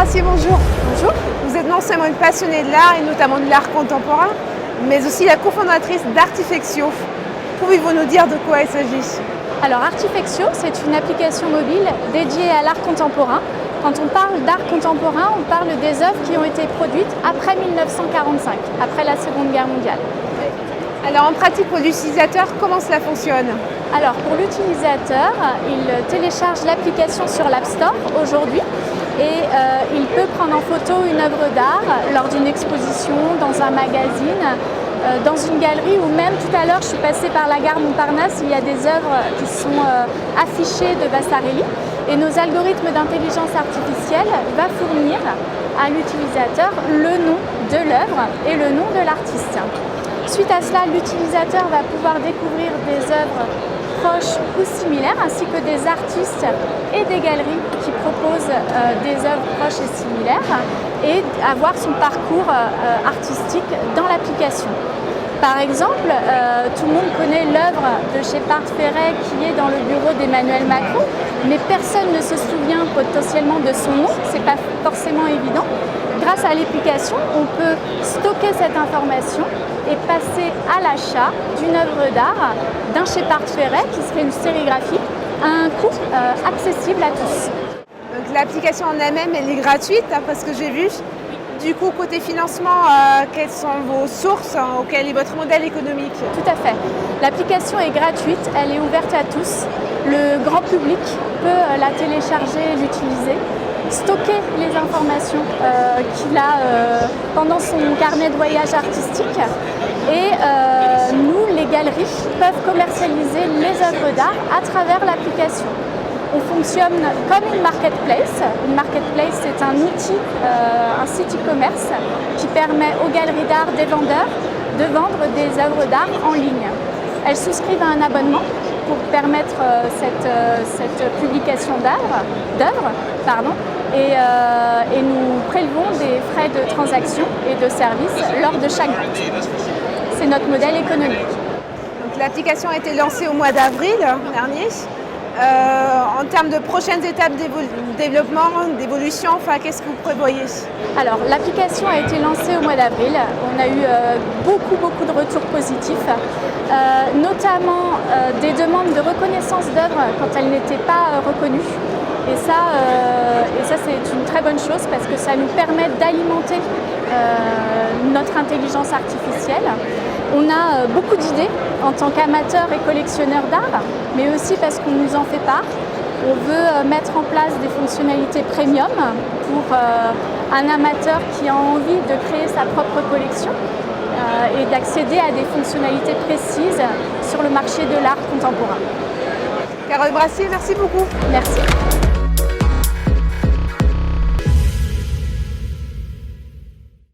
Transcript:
Brassier, bonjour. Bonjour. Vous êtes non seulement une passionnée de l'art et notamment de l'art contemporain, mais aussi la cofondatrice d'Artifexio. Pouvez-vous nous dire de quoi il s'agit? Alors Artifexio, c'est une application mobile dédiée à l'art contemporain. Quand on parle d'art contemporain, on parle des œuvres qui ont été produites après 1945, après la Seconde Guerre mondiale. Alors en pratique pour l'utilisateur, comment cela fonctionne? Alors pour l'utilisateur, il télécharge l'application sur l'App Store aujourd'hui et il peut prendre en photo une œuvre d'art lors d'une exposition, dans un magazine, dans une galerie ou même tout à l'heure je suis passée par la gare Montparnasse, il y a des œuvres qui sont affichées de Vasarely et nos algorithmes d'intelligence artificielle vont fournir à l'utilisateur le nom de l'œuvre et le nom de l'artiste. Suite à cela, l'utilisateur va pouvoir découvrir des œuvres proches ou similaires ainsi que des artistes et des galeries qui proposent des œuvres proches et similaires et avoir son parcours artistique dans l'application. Par exemple, tout le monde connaît l'œuvre de Shepard Fairey qui est dans le bureau d'Emmanuel Macron, mais personne ne se souvient potentiellement de son nom, c'est pas forcément évident. Grâce à l'application, on peut stocker cette information et passer à l'achat d'une œuvre d'art d'un Shepard Fairey qui serait une sérigraphie à un coût accessible à tous. Donc l'application en elle-même, elle est gratuite, parce que j'ai vu. Du coup, côté financement, quelles sont vos sources, quel est votre modèle économique? Tout à fait. L'application est gratuite, elle est ouverte à tous. Le grand public peut la télécharger et l'utiliser, stocker les informations qu'il a pendant son carnet de voyage artistique. Et nous, les galeries, peuvent commercialiser les œuvres d'art à travers l'application. On fonctionne comme une marketplace. Une marketplace, c'est un outil, un site e-commerce qui permet aux galeries d'art des vendeurs de vendre des œuvres d'art en ligne. Elles souscrivent à un abonnement pour permettre cette publication d'œuvres, et nous prélevons des frais de transaction et de service lors de chaque vente. C'est notre modèle économique. L'application a été lancée au mois d'avril dernier. En termes de prochaines étapes développement, d'évolution, qu'est-ce que vous prévoyez? Alors, l'application a été lancée au mois d'avril. On a eu beaucoup de retours positifs, notamment des demandes de reconnaissance d'œuvres quand elles n'étaient pas reconnues. Et ça c'est une très bonne chose parce que ça nous permet d'alimenter notre intelligence artificielle. On a beaucoup d'idées en tant qu'amateur et collectionneur d'art, mais aussi parce qu'on nous en fait part. On veut mettre en place des fonctionnalités premium pour un amateur qui a envie de créer sa propre collection et d'accéder à des fonctionnalités précises sur le marché de l'art contemporain. Carole Brassier, merci beaucoup. Merci.